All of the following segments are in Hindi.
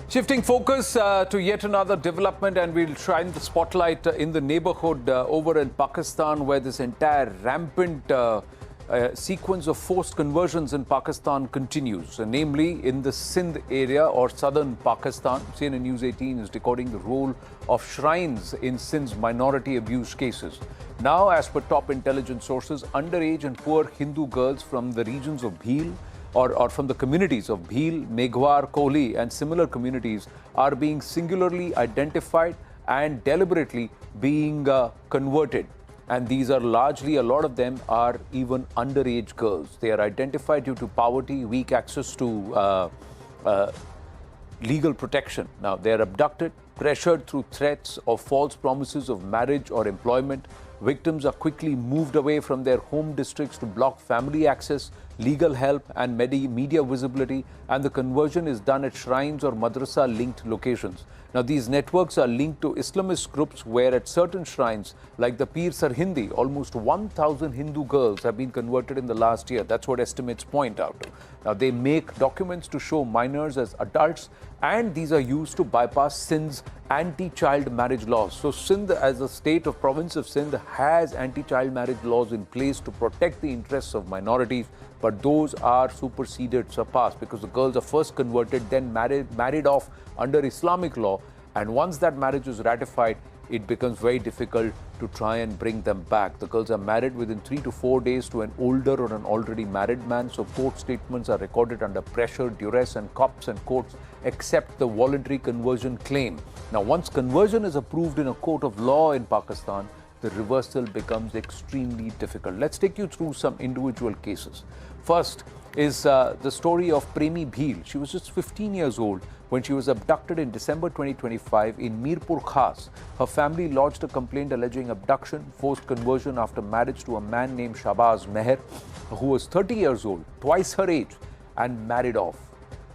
Shifting focus to yet another development, and we'll shine the spotlight in the neighborhood over in Pakistan, where this entire rampant sequence of forced conversions in Pakistan continues, namely in the Sindh area or southern Pakistan. CNN News 18 is recording the role of shrines in Sindh's minority abuse cases. Now, as per top intelligence sources, underage and poor Hindu girls from the regions of Bhil or from the communities of Bhil, Meghwar, Kohli and similar communities are being singularly identified and deliberately being converted. And these are largely, a lot of them are even underage girls. They are identified due to poverty, weak access to legal protection. Now, they are abducted, pressured through threats or false promises of marriage or employment. Victims are quickly moved away from their home districts to block family access, legal help and media visibility, and the conversion is done at shrines or madrasa-linked locations. Now, these networks are linked to Islamist groups where at certain shrines, like the Pir Sarhindi, almost 1,000 Hindu girls have been converted in the last year. That's what estimates point out. Now, they make documents to show minors as adults, and these are used to bypass Sindh's anti-child marriage laws. So Sindh, as a state of province of Sindh, has anti-child marriage laws in place to protect the interests of minorities, but those are superseded, surpassed, because the girls are first converted, then married off under Islamic law, and once that marriage is ratified, it becomes very difficult to try and bring them back. The girls are married within 3 to 4 days to an older or an already married man, so court statements are recorded under pressure, duress, and cops and courts accept the voluntary conversion claim. Now, once conversion is approved in a court of law in Pakistan, the reversal becomes extremely difficult. Let's take you through some individual cases. First is the story of Premi Bhil. She was just 15 years old when she was abducted in December 2025 in Mirpur Khas. Her family lodged a complaint alleging abduction, forced conversion after marriage to a man named Shahbaz Meher, who was 30 years old, twice her age, and married off.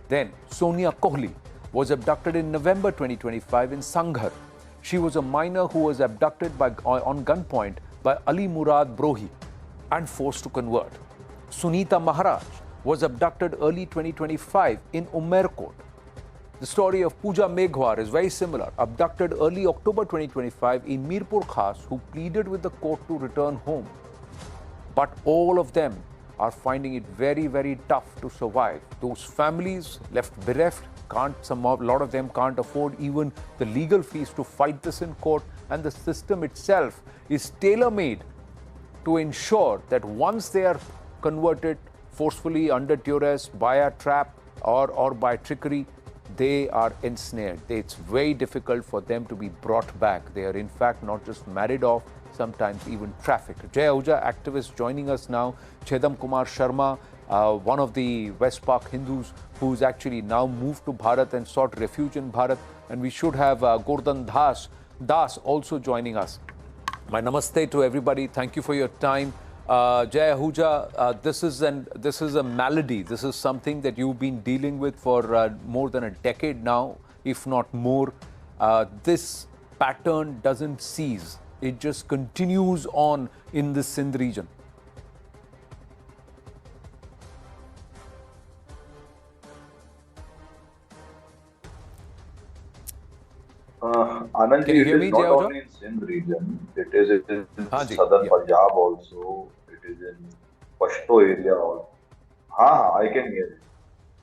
Then Sonia Kohli was abducted in November 2025 in Sanghar. She was a minor who was abducted on gunpoint by Ali Murad Brohi and forced to convert. Sunita Maharaj was abducted early 2025 in Umerkot. The story of Pooja Meghwar is very similar. Abducted early October 2025 in Mirpur Khas, who pleaded with the court to return home. But all of them are finding it very, very tough to survive. Those families left bereft, a lot of them can't afford even the legal fees to fight this in court, and the system itself is tailor-made to ensure that once they are converted forcefully under duress, by a trap or by trickery, they are ensnared. It's very difficult for them to be brought back. They are in fact not just married off, sometimes even trafficked. Jai Ahuja activist joining us now. Chedam Kumar Sharma, one of the West Park Hindus who's actually now moved to Bharat and sought refuge in Bharat. And we should have Gordhan Das also joining us. My namaste to everybody. Thank you for your time. Jai Ahuja, this is a malady. This is something that you've been dealing with for more than a decade now, if not more. This pattern doesn't cease. It just continues on in the Sindh region. Anand, Can you it hear is me, not Jai Ahuja? only in Sindh region, it is in Ji, southern yeah. Punjab also, it is in Pashto area also. हाँ, I can hear it.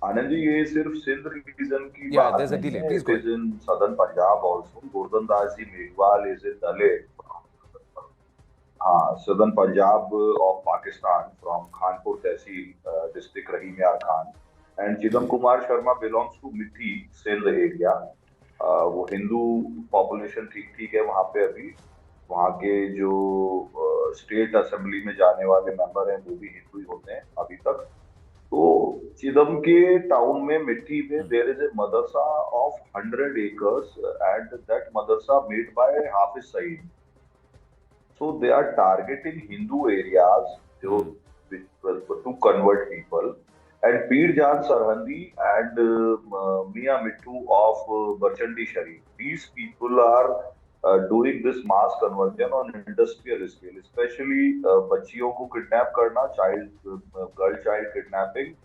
Anand ji, ये सिर्फ सिंध रीजन की Yeah, बात there's a नहीं delay. है, Please it go is ahead. in southern Punjab also. Gordhan Das ji Meghwal is a Dalit. Southern Punjab of Pakistan from Khanpur Tehsil district, Rahim Yar Khan. And Chidam Kumar Sharma belongs to Mithi, Sindh area. वो हिंदू पॉपुलेशन ठीक है वहाँ पे अभी. वहाँ के जो स्टेट असेंबली में जाने वाले मेंबर हैं वो भी हिंदू ही होते हैं अभी तक. तो चिदम के टाउन में मिट्टी में there is a madrasa of 100 acres and that madrasa made by Hafiz Saeed. So they are targeting Hindu areas to convert people. And Pir Jan Sarhandi and Mia Mittu of Barchandi Sharif. These people are doing this mass conversion on industrial scale, especially बच्चियों को kidnap करना, girl child kidnapping.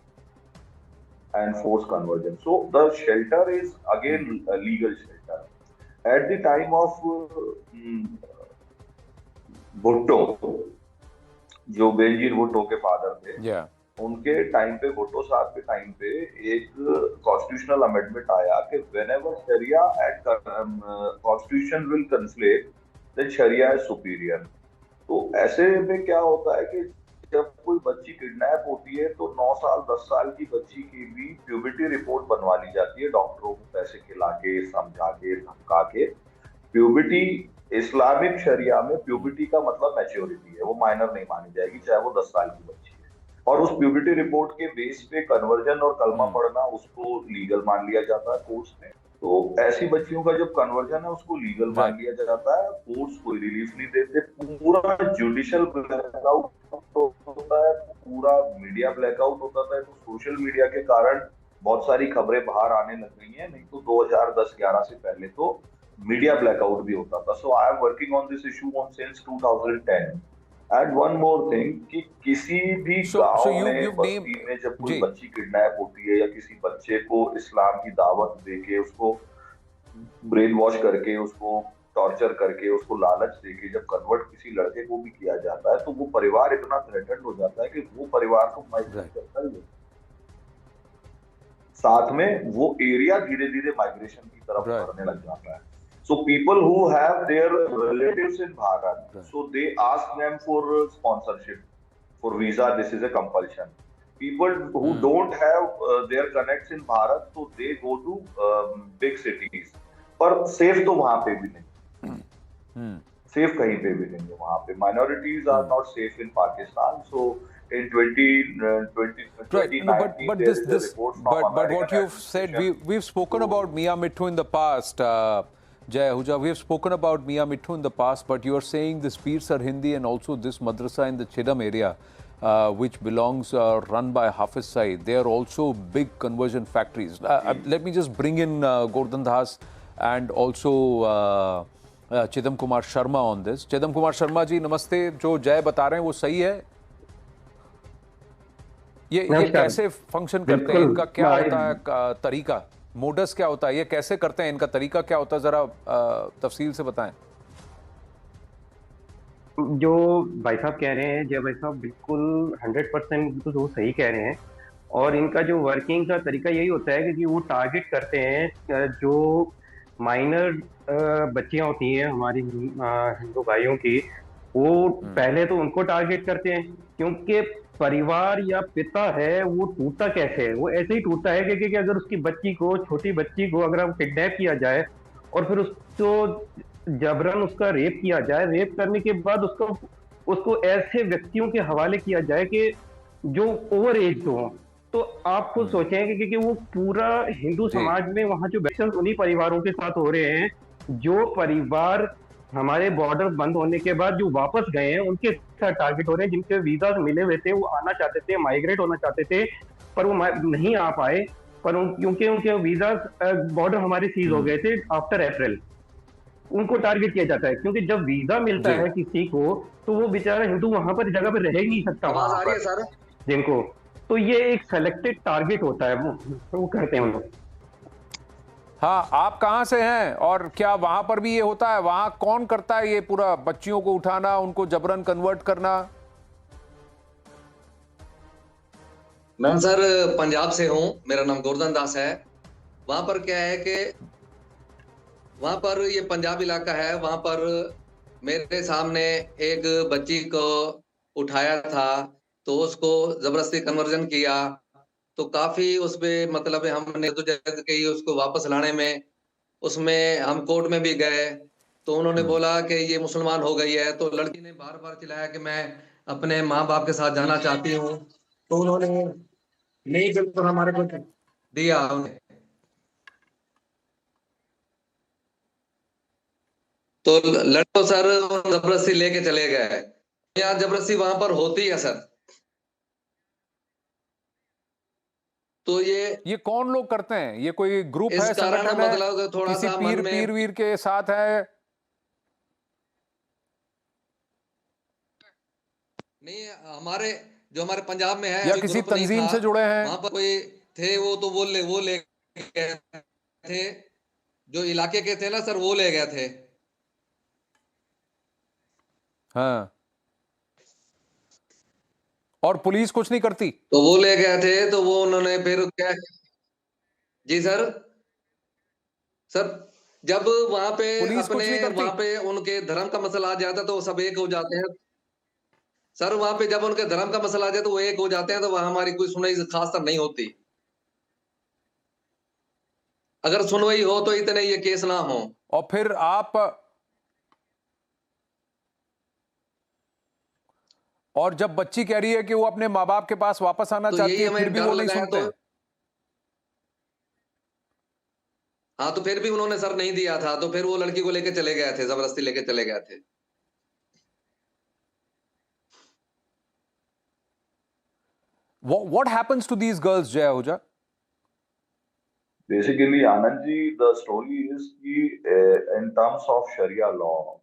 and forced conversion. So the shelter is again a legal shelter. At the time of Bhutto, जो बेनजीर भुट्टो के फादर थे, Yeah. उनके टाइम पे, भुट्टो साहब के टाइम पे एक कॉन्स्टिट्यूशनल अमेंडमेंट आया कि whenever sharia and constitution will conflict then sharia is superior. तो ऐसे में क्या होता है कि जब कोई बच्ची किडनैप होती है तो 9 साल 10 साल की बच्ची की भी प्यूबिलिटी रिपोर्ट बनवा ली जाती है, डॉक्टरों को पैसे खिला के, समझा के, धमका के। प्यूबिलिटी, इस्लामिक शरिया में प्यूबिलिटी का मतलब मैच्योरिटी है, वो माइनर नहीं मानी जाएगी चाहे वो 10 साल की बच्ची है। और उस प्यूबिलिटी रिपोर्ट के बेस पे कन्वर्जन और कलमा पढ़ना उसको लीगल मान लिया जाता है कोर्ट्स में। तो ऐसी बच्चियों का जब कन्वर्जन है उसको लीगल मान लिया जाता है, कोर्ट्स कोई रिलीफ नहीं देते, पूरा जुडिशियल ब्लैकआउट होता है, पूरा मीडिया ब्लैकआउट होता है। तो सोशल मीडिया के कारण बहुत सारी खबरें बाहर आने लग गई हैं, नहीं तो 2010-11 से पहले तो मीडिया ब्लैकआउट भी होता था। So I am working on this issue on since 2010। And one more thing कि किसी भी गांव में, बस्ती में जब कोई बच्ची किडनैप होती है या किसी बच्चे को इस्लाम की दावत देके, उसको ब्रेन वॉश करके, उसको टॉर्चर करके, उसको लालच देके जब कन्वर्ट किसी लड़के को भी किया जाता है तो वो परिवार इतना थ्रेटन्ड हो जाता है कि वो परिवार को माइग्रेट करता है। साथ में वो एरिया धीरे धीरे माइग्रेशन की तरफ बढ़ने लग जाता है। So people who have their relatives in Bharat, so they ask them for sponsorship, for visa. This is a compulsion. People who don't have their connects in Bharat, so they go to big cities. पर safe तो वहाँ पे भी नहीं, safe कहीं पे भी नहीं है वहाँ पे। Minorities are not safe in Pakistan. So in 2019, but what you've said, we've spoken about Mia Mithu in the past. Jai Ahuja, we have spoken about Mia Mithu in the past, but you are saying this Peer Sir Hindi and also this madrasa in the Chidam area, which belongs, run by Hafiz Saeed, they are also big conversion factories. Let me just bring in Gordhan Das and also Chidam Kumar Sharma on this. Chidam Kumar Sharma ji, namaste. जो जय बता रहे हैं वो सही है? ये कैसे फंक्शन करते हैं? इनका क्या होता है तरीका, मोडस क्या होता है, ये कैसे करते हैं, इनका तरीका क्या होता है, जरा तफसील से बताएं। जो भाई साहब कह रहे हैं, जय भाई साहब बिल्कुल 100% बिल्कुल वो सही कह रहे हैं। और इनका जो वर्किंग का तरीका यही होता है कि वो टारगेट करते हैं जो माइनर बच्चियां होती हैं हमारी हिंदू भाइयों की, वो पहले तो उनको टारगेट करते हैं, क्योंकि परिवार या पिता है वो टूटता कैसे है, वो ऐसे ही टूटता है कि अगर उसकी बच्ची को, छोटी बच्ची को अगर किडनैप किया जाए और फिर उसको जबरन उसका रेप किया जाए, रेप करने के बाद उसको ऐसे व्यक्तियों के हवाले किया जाए कि जो ओवर एज हो, तो आप खुद सोचें कि वो पूरा हिंदू समाज में वहां जो एक्शन उन्हीं परिवारों के साथ हो रहे हैं, जो परिवार हमारे बॉर्डर बंद होने के बाद जो वापस गए हैं उनके साथ टारगेट हो रहे हैं, जिनके वीजा मिले हुए थे, वो आना चाहते थे, माइग्रेट होना चाहते थे, पर वो नहीं आ पाए, पर क्योंकि उनके वीजा बॉर्डर हमारे सीज हो गए थे आफ्टर अप्रैल, उनको टारगेट किया जाता है। क्योंकि जब वीजा मिलता है किसी को तो वो बेचारा हिंदू वहां पर जगह पर रह ही नहीं सकता वहां पर जिनको, तो ये एक सेलेक्टेड टारगेट होता है, वो करते हैं उन लोग। हाँ, आप कहाँ से हैं और क्या वहां पर भी ये होता है? वहां कौन करता है ये पूरा, बच्चियों को उठाना, उनको जबरन कन्वर्ट करना? मैं सर पंजाब से हूँ, मेरा नाम गोर्धन दास है। वहां पर क्या है कि वहां पर ये पंजाब इलाका है, वहां पर मेरे सामने एक बच्ची को उठाया था, तो उसको जबरदस्ती कन्वर्जन किया, तो काफी उसमें मतलब हमने तो जज की उसको वापस लाने में, उसमें हम कोर्ट में भी गए, तो उन्होंने बोला कि ये मुसलमान हो गई है। तो लड़की ने बार बार चिल्लाया कि मैं अपने माँ बाप के साथ जाना चाहती हूँ, तो उन्होंने नहीं बिल्कुल हमारे को दिया उन्हें, तो लड़को सर जबरदस्ती लेके चले गए। यहाँ जबरदस्ती वहां पर होती है सर। तो ये कौन लोग करते हैं? ये कोई ग्रुप है, संगठन है, मतलब थोड़ा किसी सा पीर वीर के साथ है? नहीं, हमारे पंजाब में है, या किसी तंजीम से जुड़े हैं? वहां पर कोई थे वो ले गए थे, जो इलाके के थे ना सर, वो ले गए थे। हाँ, और पुलिस कुछ नहीं करती? तो वो ले गए थे, तो वो उन्होंने फिर क्या। जी सर। सर, जब वहां पे पुलिस अपने कुछ नहीं करती? वहां पे उनके धर्म का मसला आ जाता है तो वो सब एक हो जाते हैं। सर, वहां पे जब उनके धर्म का मसला आ जाए तो वो एक हो जाते हैं, तो वहां हमारी कोई सुनवाई खास तर नहीं होती। अगर सुनवाई हो तो इतने ये केस ना हो। और फिर आप, और जब बच्ची कह रही है कि वो अपने माँ बाप के पास वापस आना तो चाहती यही है, फिर हमें भी डर वो नहीं लगा है। सुनते तो हैं? हाँ, तो फिर भी उन्होंने सर नहीं दिया था, तो फिर वो लड़की को लेके चले गए थे, जबरदस्ती लेके चले गए थे। What happens to these girls, Jay Ahuja? Basically, Anand ji, the story is ki, in terms of Sharia law,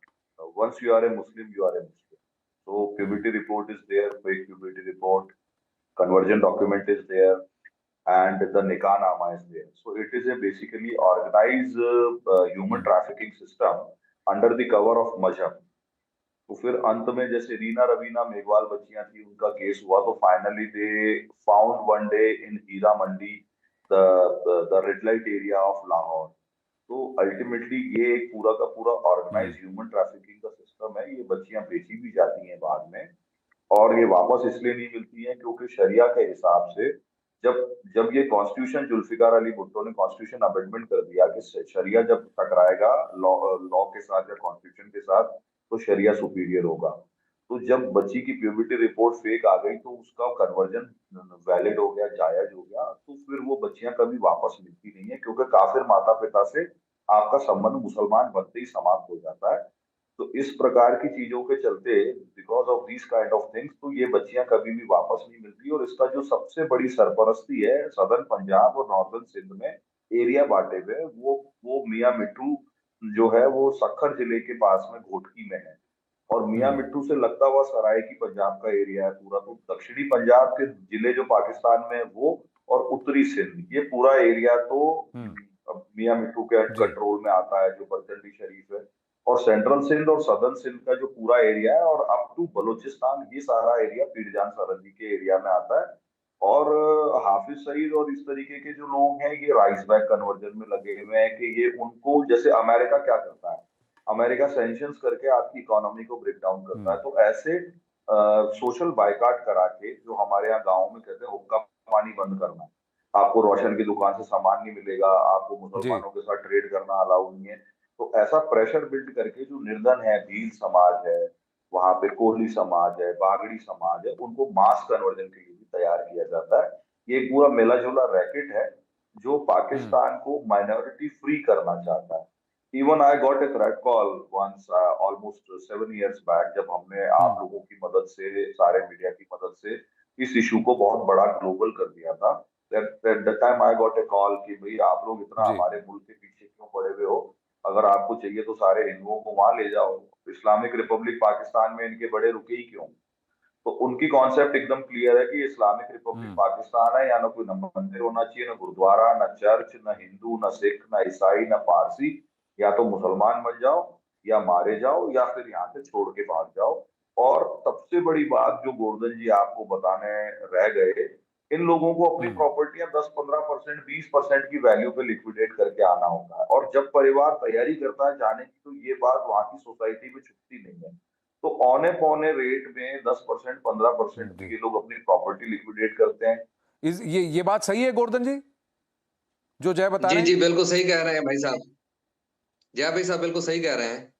once you are a Muslim, you are a Muslim. So puberty report is there, fake puberty report, conversion document is there, and the Nikah Nama is there. So it is a basically organized human trafficking system under the cover of Mazhab. तो फिर अंत में जैसे रीना रवीना मेघवाल बच्चियां थी, उनका केस हुआ, तो finally they found one day in Heera Mandi the red light area of Lahore. तो अल्टीमेटली ये एक पूरा का पूरा ऑर्गेनाइज ह्यूमन ट्रैफिकिंग का सिस्टम है। ये बच्चियां बेची भी जाती हैं बाद में, और ये वापस इसलिए नहीं मिलती हैं क्योंकि शरिया के हिसाब से जब जब ये कॉन्स्टिट्यूशन जुल्फिकार अली भुट्टो ने कॉन्स्टिट्यूशन अमेंडमेंट कर दिया कि शरिया जब टकराएगा लॉ लॉ के साथ या कॉन्स्टिट्यूशन के साथ, तो शरिया सुपीरियर होगा। तो जब बच्ची की प्यूबिलिटी रिपोर्ट फेक आ गई, तो उसका कन्वर्जन वैलिड हो गया, जायज हो गया, तो फिर वो बच्चियां कभी वापस मिलती नहीं है, क्योंकि काफिर माता पिता से आपका संबंध मुसलमान बनते ही समाप्त हो जाता है। तो इस प्रकार की चीजों के चलते, because of these kind of things, तो ये बच्चियां कभी भी वापस नहीं मिलती। और इसका जो सबसे बड़ी सरपरस्ती है सदर्न पंजाब और नॉर्दर्न सिंध में एरिया बांटे हुए, वो मियां मिट्टू जो है वो सक्खर जिले के पास में घोटकी में है, और मियां मिट्टू से लगता हुआ सराय की पंजाब का एरिया है पूरा। तो दक्षिणी पंजाब के जिले जो पाकिस्तान में है वो, और उत्तरी सिंध, ये पूरा एरिया तो मियां मिट्टू के जी। कंट्रोल में आता है, जो बरचंडी शरीफ है। और सेंट्रल सिंध और सदर्न सिंध का जो पूरा एरिया है, और अप टू बलूचिस्तान, ये सारा एरिया पीरजान सरहदी के एरिया में आता है। और हाफिज सईद और इस तरीके के जो लोग हैं, ये राइस बैक कन्वर्जन में लगे हुए हैं कि ये उनको, जैसे अमेरिका क्या करता है, अमेरिका सैंक्शंस करके आपकी इकोनॉमी को ब्रेक डाउन करता है, तो ऐसे सोशल बायकाट करा के, जो हमारे यहाँ गाँव में कहते हैं हुक्का पानी बंद करना, आपको रोशन की दुकान से सामान नहीं मिलेगा, आपको जी। मुसलमानों के साथ ट्रेड करना अलाउ नहीं है। तो ऐसा प्रेशर बिल्ड करके जो निर्धन है, भील समाज है, वहां पे कोहली समाज है, बागड़ी समाज है, उनको मास कन्वर्जन के लिए भी तैयार किया जाता है। ये एक पूरा मिला जुला रैकेट है जो पाकिस्तान को माइनॉरिटी फ्री करना चाहता है। Even I got a threat call once almost 7 years back, जब हमने आप लोगों की मदद से, सारे मीडिया की मदद से इस इशू को बहुत बड़ा ग्लोबल कर दिया था। That time I got A call कि भाई आप लोग इतना जी। हमारे मुल्क के पीछे क्यों पड़े हुए हो, अगर आपको चाहिए तो सारे हिंदुओं को वहां ले जाओ, इस्लामिक रिपब्लिक पाकिस्तान में इनके बड़े रुके ही क्यों। तो उनकी कॉन्सेप्ट एकदम क्लियर है कि इस्लामिक रिपब्लिक पाकिस्तान है, या ना कोई, न मंदिर होना चाहिए, ना गुरुद्वारा, ना चर्च, ना हिंदू, ना सिख, ना ईसाई, ना पारसी, या तो मुसलमान बन जाओ या मारे जाओ, या फिर यहाँ से छोड़ के भाग जाओ। और सबसे बड़ी बात जो गोवर्धन जी आपको बताने रह गए, इन लोगों को अपनी प्रॉपर्टियां 10-15%, 20% की वैल्यू पे लिक्विडेट करके आना होता है, और जब परिवार तैयारी करता है जाने की, तो ये बात वहां की सोसाइटी में छुपती नहीं है। तो औने पौने रेट में 10%, 15% में जी। ये लोग अपनी प्रॉपर्टी लिक्विडेट करते हैं। ये बात सही है गोवर्धन जी, जो जय बता जी रहे हैं? जी, बिल्कुल सही कह रहे हैं भाई साहब। जय भाई साहब बिल्कुल सही कह रहे हैं।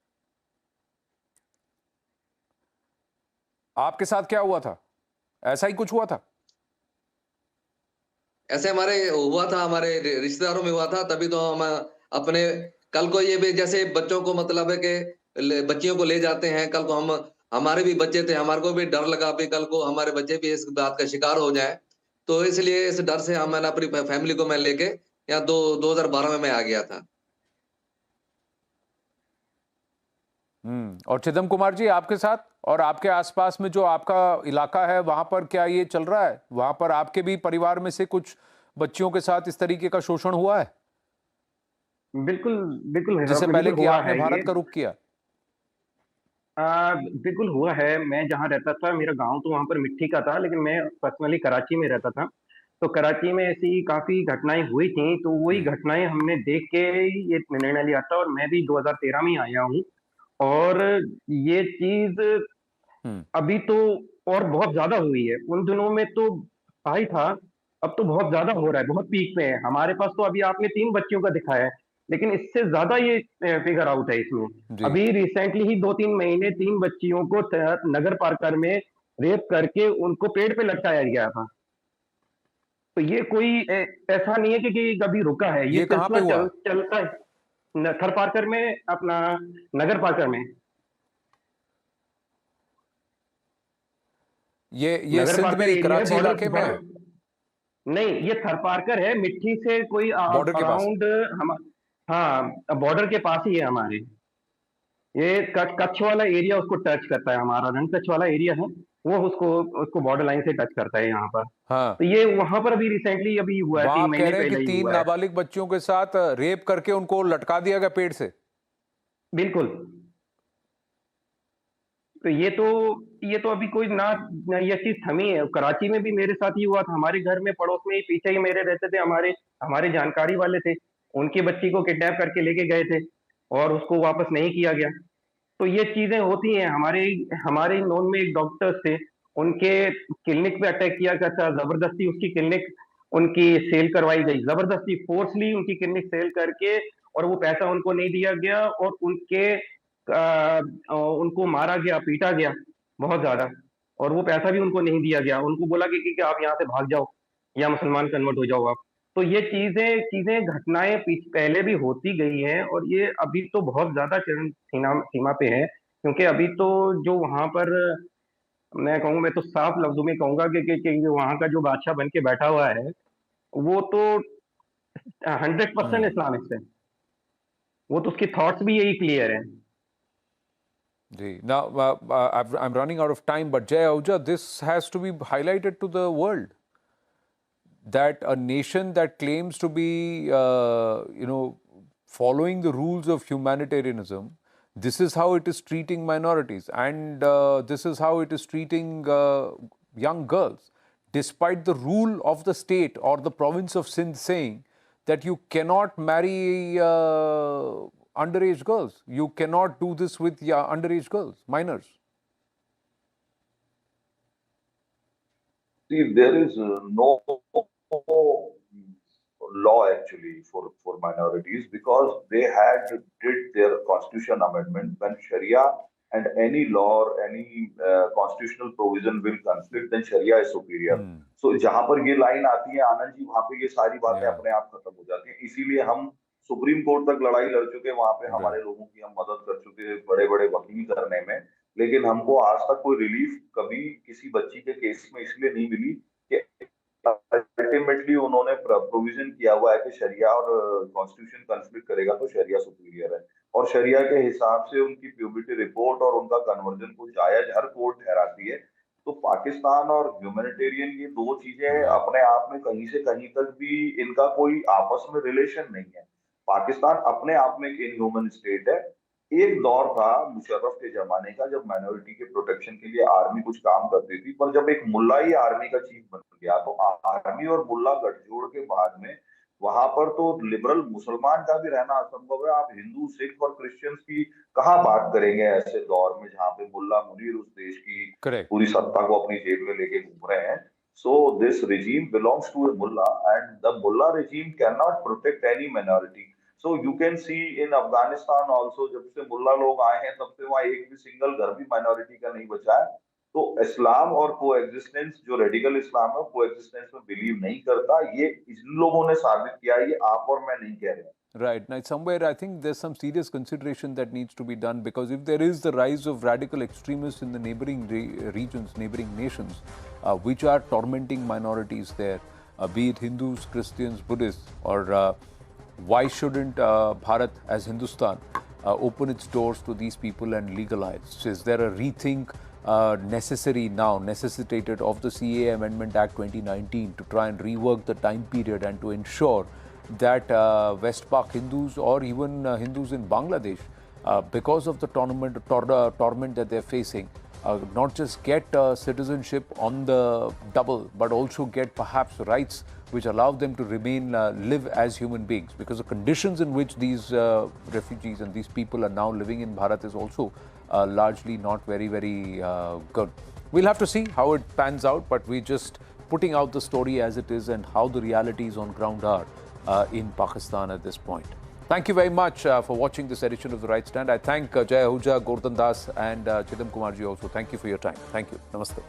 आपके साथ क्या हुआ था? ऐसा ही कुछ हुआ था? ऐसे हमारे हुआ था, हमारे रिश्तेदारों में हुआ था, तभी तो हम अपने, कल को ये भी जैसे बच्चों को मतलब है कि बच्चियों को ले जाते हैं, कल को हम, हमारे भी बच्चे थे, हमारे को भी डर लगा भी कल को हमारे बच्चे भी इस बात का शिकार हो जाए। तो इसलिए इस डर से हम, मैंने अपनी फैमिली को मैं लेके यहाँ 2012 में मैं आ गया था। और चिदम कुमार जी, आपके साथ और आपके आसपास में जो आपका इलाका है, वहां पर क्या ये चल रहा है? वहां पर आपके भी परिवार में से कुछ बच्चियों के साथ इस तरीके का शोषण हुआ है बिल्कुल बिल्कुल है जिससे साहब, पहले बिल्कुल कि हुआ आपने है भारत ये। का रुख किया? बिल्कुल हुआ है। मैं जहाँ रहता था, मेरा गांव तो वहाँ पर मिट्टी का था, लेकिन मैं पर्सनली कराची में रहता था। तो कराची में ऐसी काफी घटनाएं हुई थी, तो वही घटनाएं हमने देख के ये निर्णय लिया था। और मैं भी 2013 में ही आया हूँ। और ये चीज हम्म। अभी तो और बहुत ज्यादा हुई है। उन दिनों में तो हाई था, अब तो बहुत ज्यादा हो रहा है, बहुत पीक पे है। हमारे पास तो अभी आपने 3 बच्चियों का दिखाया है, लेकिन इससे ज्यादा ये फिगर आउट है इसमें। जी। अभी रिसेंटली ही 2-3 महीने 3 बच्चियों को नगर पार्कर में रेप करके उनको पेड़ पे लटकाया गया था। तो ये कोई ऐसा नहीं है कि कभी रुका है, ये ये कहाँ पे सिलसिला हुआ? चलता है। थर पार्कर में, अपना नगर पार्कर में। ये नगर सिंध में पार्कर ही, एरिया है, कराची बॉर्डर इलाके में है? बॉर्डर। नहीं, ये थरपारकर है, मिट्टी से कोई बॉर्डर के पास? अराउंड हम। हाँ, बॉर्डर के पास ही है हमारे। ये कच्छ वाला एरिया उसको टच करता है, हमारा रण कच्छ वाला एरिया है, वो उसको उसको बॉर्डर लाइन से टच करता है यहाँ पर। हाँ। तो ये वहां पर अभी रिसेंटली अभी हुआ है, वहां तीन आप कह महीने रहे हैं कि पहले ही 3 हुआ है। नाबालिग बच्चियों के साथ रेप करके उनको लटका दिया गया पेड़ से? बिल्कुल। तो ये तो अभी कोई ना ये चीज थमी है। कराची में भी मेरे साथ ही हुआ था, हमारे घर में पड़ोस में ही पीछे ही मेरे रहते थे, हमारे हमारे जानकारी वाले थे। उनकी बच्ची को किडनैप करके लेके गए थे और उसको वापस नहीं किया गया। तो ये चीजें होती हैं। हमारे हमारे नोन में एक डॉक्टर थे, उनके क्लिनिक पे अटैक किया गया था, जबरदस्ती उसकी क्लिनिक उनकी सेल करवाई गई, जबरदस्ती फोर्सली उनकी क्लिनिक सेल करके। और वो पैसा उनको नहीं दिया गया, और उनको मारा गया, पीटा गया बहुत ज्यादा। और वो पैसा भी उनको नहीं दिया गया, उनको बोला कि आप यहाँ से भाग जाओ या मुसलमान कन्वर्ट हो जाओ आप। तो ये चीजें चीजें घटनाएं पहले भी होती गई हैं, और ये अभी तो बहुत ज्यादा चरम सीमा सीमा पे है। क्योंकि अभी तो जो वहां पर, मैं तो साफ लफ्जों में कहूंगा कि जो वहां का जो बादशाह बन के बैठा हुआ है, वो तो 100% इस्लामिस्ट है। वो तो उसके थॉट्स भी यही क्लियर है। Now, I'm running out of time, but Jay Ahuja, this has to be highlighted to the world that a nation that claims to be, following the rules of humanitarianism, this is how it is treating minorities, and this is how it is treating young girls, despite the rule of the state or the province of Sindh saying that you cannot marry underage girls. You cannot do this with underage girls, minors. See, there is no law actually for minorities, because they did their constitution amendment. When Sharia and any law or any constitutional provision will conflict, then Sharia is superior. So जहां पर ये लाइन आती है आनंद जी, वहां पे ये सारी बातें अपने आप खत्म हो जाती हैं। इसीलिए हम सुप्रीम कोर्ट तक लड़ाई लड़ चुके, वहां पे हमारे लोगों की हम मदद कर चुके, बड़े बड़े वकील करने में। लेकिन हमको आज तक कोई रिलीफ कभी किसी बच्ची के केस में इसलिए नहीं मिली कि अल्टीमेटली उन्होंने प्रोविजन किया हुआ है कि शरिया और कॉन्स्टिट्यूशन कॉन्फ्लिक्ट करेगा तो शरिया सुपीरियर है, और शरिया के हिसाब से उनकी प्यूबिलिटी रिपोर्ट और उनका कन्वर्जन को जायज हर कोर्ट ठहराती है। तो पाकिस्तान और ह्यूमैनिटेरियन, ये दो चीजें अपने आप में कहीं से कहीं तक भी इनका कोई आपस में रिलेशन नहीं है। पाकिस्तान अपने आप में एक इनह्यूमन स्टेट है। एक दौर था मुशर्रफ के जमाने का जब माइनॉरिटी के प्रोटेक्शन के लिए आर्मी कुछ काम करती थी, पर जब एक मुल्ला ही आर्मी का चीफ बन गया तो आर्मी और मुल्ला गठजोड़ के बाद में वहां पर तो लिबरल मुसलमान का भी रहना असंभव है। आप हिंदू, सिख और क्रिश्चियंस की कहाँ बात करेंगे ऐसे दौर में जहाँ पे मुल्ला मुनीर उस देश की पूरी सत्ता को अपनी जेब में लेके घूम रहे हैं। So this regime belongs to a mullah, and the mullah regime cannot protect any minority. So you can see in Afghanistan also, जब से मुल्ला लोग आए हैं तब से वहाँ एक भी सिंगल घर भी माइनॉरिटी का नहीं बचा है। तो इस्लाम और कोएग्जिस्टेंस, जो रेडिकल इस्लाम है, कोएग्जिस्टेंस में बिलीव नहीं करता। ये इन लोगों ने साबित किया, ये आप और मैं नहीं कह रहे। Right. Now, somewhere I think there's some serious consideration that needs to be done, because if there is the rise of radical extremists in the neighboring regions, neighboring nations, which are tormenting minorities there, be it Hindus, Christians, Buddhists, or why shouldn't Bharat as Hindustan open its doors to these people and legalize? Is there a rethink necessitated of the CAA Amendment Act 2019 to try and rework the time period and to ensure that West Pak Hindus or even Hindus in Bangladesh, because of the torment that they're facing, not just get citizenship on the double, but also get perhaps rights which allow them to remain, live as human beings. Because the conditions in which these refugees and these people are now living in Bharat is also largely not very, very good. We'll have to see how it pans out, but we're just putting out the story as it is and how the realities on ground are in Pakistan at this point. Thank you very much for watching this edition of The Right Stand. I thank Jay Ahuja, Gordhan Das and Chidam Kumarji also. Thank you for your time. Thank you. Namaste.